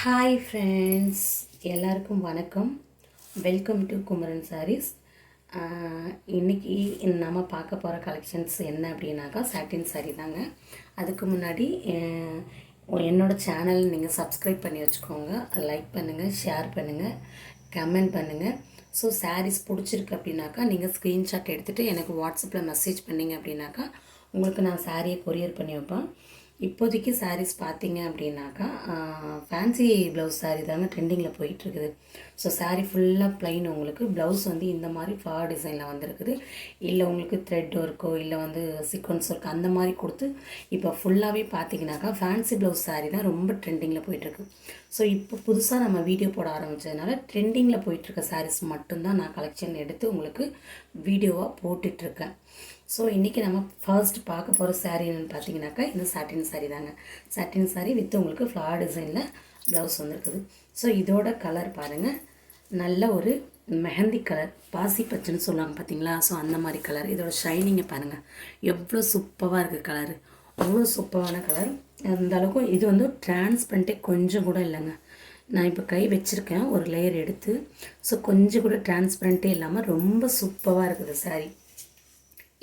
Hi friends, எல்லாருக்கும் வணக்கம். Welcome to Kumaran Sarees. இன்றைக்கி நம்ம பார்க்க போகிற கலெக்ஷன்ஸ் என்ன அப்படின்னாக்கா சாட்டின் சாரீ தாங்க. அதுக்கு முன்னாடி என்னோடய சேனல் நீங்கள் சப்ஸ்கிரைப் பண்ணி வச்சுக்கோங்க, லைக் பண்ணுங்கள், ஷேர் பண்ணுங்கள், கமெண்ட் பண்ணுங்கள். ஸோ சாரீஸ் பிடிச்சிருக்கு அப்படின்னாக்கா நீங்கள் ஸ்க்ரீன்ஷாட் எடுத்துகிட்டு எனக்கு வாட்ஸ்அப்பில் மெசேஜ் பண்ணிங்க அப்படின்னாக்கா உங்களுக்கு நான் சாரியை கொரியர் பண்ணி வைப்பேன். இப்போதைக்கு சாரீஸ் பார்த்தீங்க அப்படின்னாக்கா ஃபேன்சி ப்ளவுஸ் சாரீ தாங்க ட்ரெண்டிங்கில் போயிட்டுருக்குது. ஸோ சாரீ ஃபுல்லாக ப்ளைன், உங்களுக்கு ப்ளவுஸ் வந்து இந்த மாதிரி ஃப்ளவர் டிசைனில் வந்திருக்குது. இல்லை உங்களுக்கு த்ரெட் ஒர்க்கோ இல்லை வந்து சீக்வன்ஸ் ஒர்க் அந்த மாதிரி கொடுத்து இப்போ ஃபுல்லாகவே பார்த்தீங்கன்னாக்கா ஃபேன்சி ப்ளவுஸ் சாரீ தான் ரொம்ப ட்ரெண்டிங்கில் போயிட்டுருக்கு. ஸோ இப்போ புதுசாக நம்ம வீடியோ போட ஆரம்பித்ததுனால ட்ரெண்டிங்கில் போயிட்டுருக்க சாரீஸ் மட்டும்தான் நான் கலெக்ஷன் எடுத்து உங்களுக்கு வீடியோவாக போட்டுட்ருக்கேன். ஸோ இன்றைக்கி நம்ம ஃபர்ஸ்ட் பார்க்க போகிற சாரீ என்னென்னு பார்த்தீங்கன்னாக்கா இந்த சாட்டின் சாரீ தாங்க. சாட்டின் சாரீ வித் உங்களுக்கு ஃப்ளவர் டிசைனில் ப்ளவுஸ் வந்துருக்குது. ஸோ இதோட கலர் பாருங்கள், நல்ல ஒரு மெஹந்தி கலர், பாசி பச்சைன்னு சொல்லுவாங்க பார்த்தீங்களா. ஸோ அந்த மாதிரி கலர். இதோட ஷைனிங்கை பாருங்கள், எவ்வளோ சூப்பராக இருக்குது கலரு, அவ்வளோ சூப்பரான கலர். அந்த அளவுக்கு இது வந்து டிரான்ஸ்பரண்ட்டே கொஞ்சம் கூட இல்லைங்க. நான் இப்போ கை வச்சுருக்கேன் ஒரு லேயர் எடுத்து. ஸோ கொஞ்சம் கூட டிரான்ஸ்பரண்ட்டே இல்லாமல் ரொம்ப சூப்பராக இருக்குது சாரீ.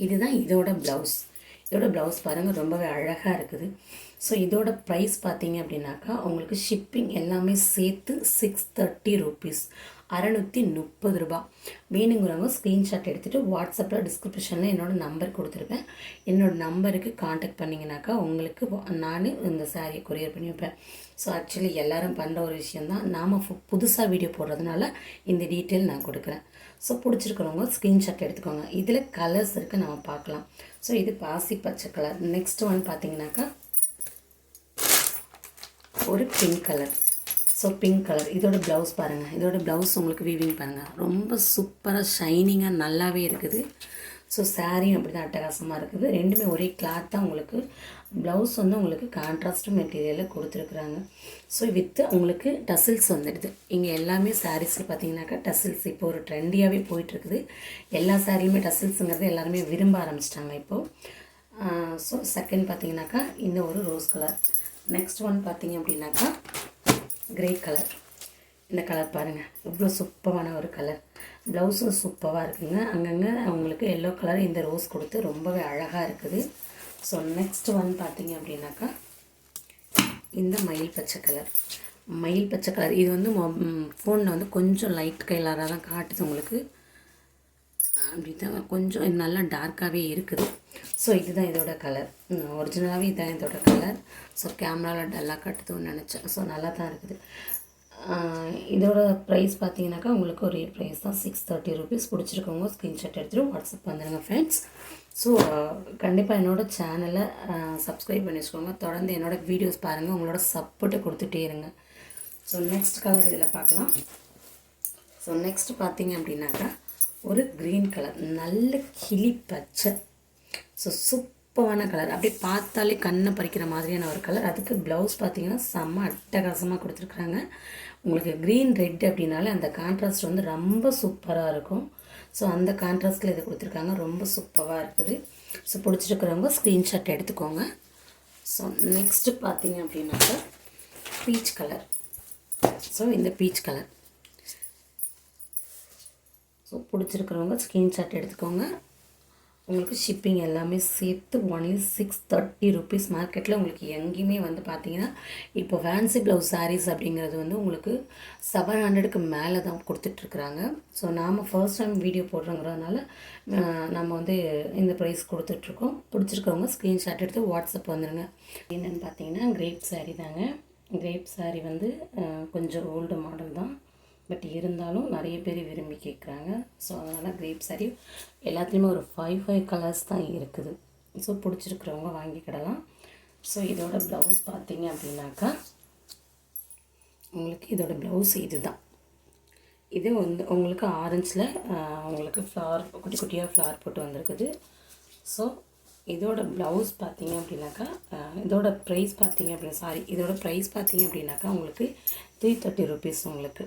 இதுதான் இதோட ப்ளவுஸ். இதோட ப்ளவுஸ் பாருங்கள், ரொம்பவே அழகாக இருக்குது. ஸோ இதோட ப்ரைஸ் பார்த்தீங்க அப்படின்னாக்கா உங்களுக்கு ஷிப்பிங் எல்லாமே சேர்த்து 630 ரூபீஸ், 630 ரூபா. வேணுங்கிறவங்க ஸ்க்ரீன்ஷாட் எடுத்துகிட்டு வாட்ஸ்அப்பில் டிஸ்கிரிப்ஷனில் என்னோடய நம்பர் கொடுத்துருப்பேன். என்னோடய நம்பருக்கு காண்டாக்ட் பண்ணிங்கனாக்கா உங்களுக்கு நான் இந்த சாரியை கொரியர் பண்ணி வைப்பேன். ஸோ ஆக்சுவலி எல்லோரும் பண்ணுற ஒரு விஷயந்தான், நாம் புதுசாக வீடியோ போடுறதுனால இந்த டீட்டெயில் நான் கொடுக்குறேன். ஸோ பிடிச்சிருக்கிறவங்க ஸ்க்ரீன்ஷாட் எடுத்துக்கோங்க. இதில் கலர்ஸ் இருக்குது, நம்ம பார்க்கலாம். ஸோ இது பாசி பச்சை கலர். நெக்ஸ்ட் ஒன் பார்த்தீங்கன்னாக்கா ஒரு pink colour. So pink colour. இதோட ப்ளவுஸ் பாருங்கள், இதோட ப்ளவுஸ் உங்களுக்கு வீவிங் பாருங்கள், ரொம்ப சூப்பராக ஷைனிங்காக நல்லாவே இருக்குது. ஸோ சாரியும் அப்படி தான் அட்டகாசமாக இருக்குது. ரெண்டுமே ஒரே கிளாத் தான். உங்களுக்கு ப்ளவுஸ் வந்து உங்களுக்கு கான்ட்ராஸ்ட் மெட்டீரியலில் கொடுத்துருக்குறாங்க. ஸோ வித்து உங்களுக்கு டசில்ஸ் வந்துடுது. இங்கே எல்லாமே சாரீஸில் பார்த்தீங்கன்னாக்கா டசில்ஸ் இப்போ ஒரு ட்ரெண்டியாகவே போயிட்டுருக்குது. எல்லா சாரியுமே டசில்ஸுங்கிறது எல்லாருமே விரும்ப ஆரம்பிச்சிட்டாங்க இப்போது. ஸோ செகண்ட் பார்த்தீங்கன்னாக்கா இந்த ஒரு ரோஸ் கலர். நெக்ஸ்ட் ஒன் பார்த்தீங்க அப்படின்னாக்கா கிரே கலர். இந்த கலர் பாருங்கள், எவ்வளோ சூப்பரான ஒரு கலர். ப்ளவுஸும் சூப்பராக இருக்குங்க. அங்கங்கே அவங்களுக்கு எல்லோ கலர் இந்த ரோஸ் கொடுத்து ரொம்பவே அழகாக இருக்குது. ஸோ நெக்ஸ்ட் ஒன் பார்த்தீங்க அப்படின்னாக்கா இந்த மயில் பச்சை கலர். மயில் பச்சை கலர் இது வந்து ஃபோனில் வந்து கொஞ்சம் லைட் கலராக தான் காட்டுது உங்களுக்கு. அப்படி தான் கொஞ்சம் நல்லா டார்க்காகவே இருக்குது. ஸோ இதுதான் இதோட கலர். ஒரிஜினலாகவே இதுதான் இதோட கலர். ஸோ கேமராவில் டல்லாக கட்டுதுன்னு நினச்சேன். ஸோ நல்லா தான் இருக்குது. இதோட ப்ரைஸ் பார்த்தீங்கன்னாக்கா உங்களுக்கு ஒரே ப்ரைஸ் தான், 630 ரூபீஸ். பிடிச்சிருக்கவங்க ஸ்க்ரீன்ஷாட் எடுத்துகிட்டு வாட்ஸ்அப் வந்துடுங்க ஃப்ரெண்ட்ஸ். ஸோ கண்டிப்பாக என்னோடய சேனலை சப்ஸ்கிரைப் பண்ணி வச்சுக்கோங்க. தொடர்ந்து என்னோடய வீடியோஸ் பாருங்கள், உங்களோட சப்போர்ட்டை கொடுத்துட்டே இருங்க. ஸோ நெக்ஸ்ட் கலர் இதில் பார்க்கலாம். ஸோ நெக்ஸ்ட் பார்த்தீங்க அப்படின்னாக்கா ஒரு க்ரீன் கலர், நல்ல கிளி பச்சை. ஸோ சூப்பரான கலர், அப்படியே பார்த்தாலே கண்ணை பறிக்கிற மாதிரியான ஒரு கலர். அதுக்கு ப்ளவுஸ் பார்த்தீங்கன்னா செம்ம அட்டகாசமாக கொடுத்துருக்குறாங்க. உங்களுக்கு க்ரீன் ரெட் அப்படின்னாலே அந்த கான்ட்ராஸ்ட் வந்து ரொம்ப சூப்பராக இருக்கும். ஸோ அந்த கான்ட்ராஸ்ட்டில் இதை கொடுத்துருக்காங்க, ரொம்ப சூப்பராக இருக்குது. ஸோ பிடிச்சிருக்கிறவங்க ஸ்க்ரீன்ஷாட் எடுத்துக்கோங்க. ஸோ நெக்ஸ்ட்டு பார்த்தீங்க அப்படின்னாக்கா பீச் கலர். ஸோ இந்த பீச் கலர். ஸோ பிடிச்சிருக்கிறவங்க ஸ்க்ரீன்ஷாட் எடுத்துக்கோங்க. உங்களுக்கு ஷிப்பிங் எல்லாமே சேர்த்து ஒன்லி 630 ரூபீஸ். மார்க்கெட்டில் உங்களுக்கு எங்கேயுமே வந்து பார்த்தீங்கன்னா இப்போ ஃபேன்சி ப்ளவுஸ் சாரீஸ் அப்படிங்கிறது வந்து உங்களுக்கு 700க்கு மேலே தான் கொடுத்துட்ருக்குறாங்க. ஸோ நாம் ஃபர்ஸ்ட் டைம் வீடியோ போடுறோங்கிறதுனால நம்ம வந்து இந்த ப்ரைஸ் கொடுத்துட்ருக்கோம். பிடிச்சிருக்கவங்க ஸ்க்ரீன்ஷாட் எடுத்து வாட்ஸ்அப் வந்துடுங்க. என்னென்னு பார்த்தீங்கன்னா கிரேப் சாரீ தாங்க. கிரேப் சாரீ வந்து கொஞ்சம் ஓல்டு மாடல் தான், பட் இருந்தாலும் நிறைய பேர் விரும்பி கேட்குறாங்க. ஸோ அதனால் கிரேப் சாரீ எல்லாத்துலேயுமே ஒரு 5 கலர்ஸ் தான் இருக்குது. ஸோ பிடிச்சிருக்கிறவங்க வாங்கிக்கிடலாம். ஸோ இதோட ப்ளவுஸ் பார்த்தீங்க அப்படின்னாக்கா உங்களுக்கு இதோட ப்ளவுஸ் இது தான். இது வந்து உங்களுக்கு ஆரஞ்சில் உங்களுக்கு ஃப்ளவர் குட்டி குட்டியாக ஃப்ளவர் போட்டு வந்திருக்குது. ஸோ இதோட ப்ளவுஸ் பார்த்தீங்க அப்படின்னாக்கா இதோட ப்ரைஸ் பார்த்தீங்க அப்படின்னா இதோட ப்ரைஸ் பார்த்தீங்க அப்படின்னாக்கா உங்களுக்கு 330 ரூபீஸ் உங்களுக்கு.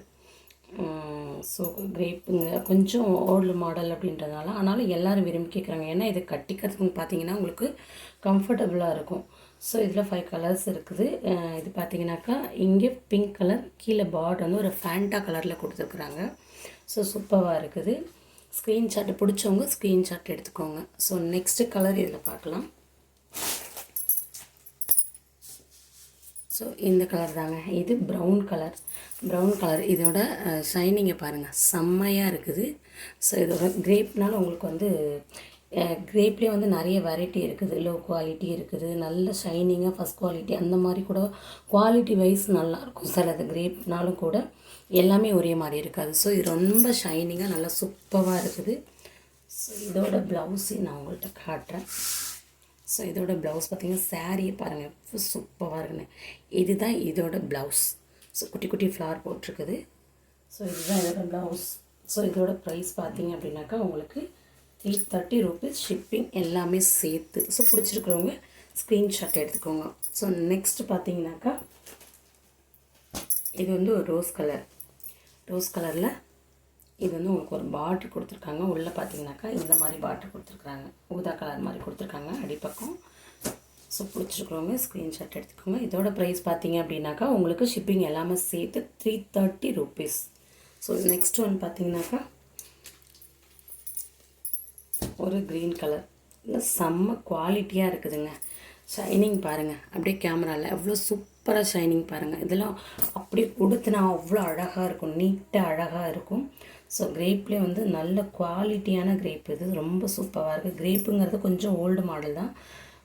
ஸோ கிரேப்புங்க கொஞ்சம் ஓல்டு மாடல் அப்படின்றதுனால, ஆனாலும் எல்லோரும் விரும்பி கேட்குறாங்க. ஏன்னா இது கட்டிக்கிறதுக்கு பார்த்தீங்கன்னா உங்களுக்கு கம்ஃபர்டபுளாக இருக்கும். ஸோ இதில் 5 கலர்ஸ் இருக்குது. இது பார்த்தீங்கன்னாக்கா இங்கே பிங்க் கலர், கீழே பார்டர் வந்து ஒரு ஃபேண்டா கலரில் கொடுத்துருக்குறாங்க. ஸோ சூப்பராக இருக்குது. ஸ்க்ரீன்ஷாட் பிடிச்சவங்க ஸ்க்ரீன்ஷாட் எடுத்துக்கோங்க. ஸோ நெக்ஸ்ட்டு கலர் இதில் பார்க்கலாம். ஸோ இந்த கலர் தாங்க, இது ப்ரௌன் கலர். இதோட ஷைனிங்கை பாருங்கள், செம்மையாக இருக்குது. ஸோ இதோட கிரேப்னால உங்களுக்கு வந்து கிரேப்லேயே வந்து நிறைய வெரைட்டி இருக்குது. லோ குவாலிட்டி இருக்குது, நல்ல ஷைனிங்காக ஃபஸ்ட் குவாலிட்டி, அந்த மாதிரி கூட குவாலிட்டி வைஸ் நல்லாயிருக்கும். சிலது கிரேப்னாலும் கூட எல்லாமே ஒரே மாதிரி இருக்காது. ஸோ இது ரொம்ப ஷைனிங்காக நல்லா சூப்பராக இருக்குது. ஸோ இதோட ப்ளவுஸு நான் உங்கள்கிட்ட காட்டுறேன். ஸோ இதோட ப்ளவுஸ் பார்த்திங்கன்னா சாரியை பாருங்கள், சூப்பராக இருக்குன்னு. இதுதான் இதோட ப்ளவுஸ். ஸோ குட்டி குட்டி ஃப்ளார் போட்டிருக்குது. ஸோ இதுதான் இதோட ப்ளவுஸ். ஸோ இதோட ப்ரைஸ் பார்த்திங்க அப்படின்னாக்கா உங்களுக்கு 330 rupees, ஷிப்பிங் எல்லாமே சேர்த்து. ஸோ பிடிச்சிருக்கிறவங்க ஸ்க்ரீன்ஷாட் எடுத்துக்கோங்க. ஸோ நெக்ஸ்ட்டு பார்த்திங்கனாக்கா இது வந்து ஒரு ரோஸ் கலரில் இது வந்து உங்களுக்கு ஒரு பார்டர் கொடுத்துருக்காங்க. உள்ளே பார்த்தீங்கன்னாக்கா இந்த மாதிரி பார்டர் கொடுத்துருக்குறாங்க, ஊதா கலர் மாதிரி கொடுத்துருக்காங்க அடிப்பக்கம். ஸோ பிடிச்சிருக்கிறவங்க ஸ்க்ரீன்ஷாட் எடுத்துக்கோங்க. இதோட ப்ரைஸ் பார்த்தீங்க அப்படின்னாக்கா உங்களுக்கு ஷிப்பிங் எல்லாமே சேர்த்து 330 rupees. ஸோ நெக்ஸ்ட் ஒன் பார்த்தீங்கன்னாக்கா ஒரு க்ரீன் கலர், இல்லை செம்ம குவாலிட்டியாக இருக்குதுங்க. ஷைனிங் பாருங்கள், அப்படியே கேமராவில் எவ்வளோ சூப்பராக ஷைனிங் பாருங்கள். இதெல்லாம் அப்படியே கொடுத்துனா அவ்வளோ அழகாக இருக்கும், நீட்டாக அழகாக இருக்கும். ஸோ கிரேப்லேயே வந்து நல்ல குவாலிட்டியான கிரேப், இது ரொம்ப சூப்பராக இருக்குது. கிரேப்புங்கிறது கொஞ்சம் ஓல்டு மாடல் தான்,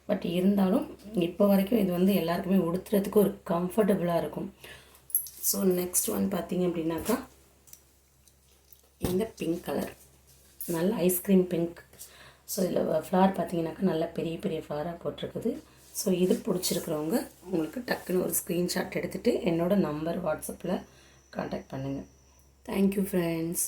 பட் இருந்தாலும் இப்போ வரைக்கும் இது வந்து எல்லாருக்குமே உடுத்துறதுக்கு ஒரு கம்ஃபர்டபுளாக இருக்கும். ஸோ நெக்ஸ்ட் ஒன் பார்த்திங்க அப்படின்னாக்கா இந்த பிங்க் கலர், நல்ல ஐஸ்கிரீம் பிங்க். ஸோ இதில் ஃப்ளார் பார்த்திங்கனாக்கா நல்ல பெரிய பெரிய ஃப்ளாராக போட்டிருக்குது. ஸோ இது பிடிச்சிருக்கிறவங்க உங்களுக்கு டக்குன்னு ஒரு ஸ்க்ரீன்ஷாட் எடுத்துகிட்டு என்னோடய நம்பர் வாட்ஸ்அப்பில் காண்டாக்ட் பண்ணுங்கள். Thank you friends.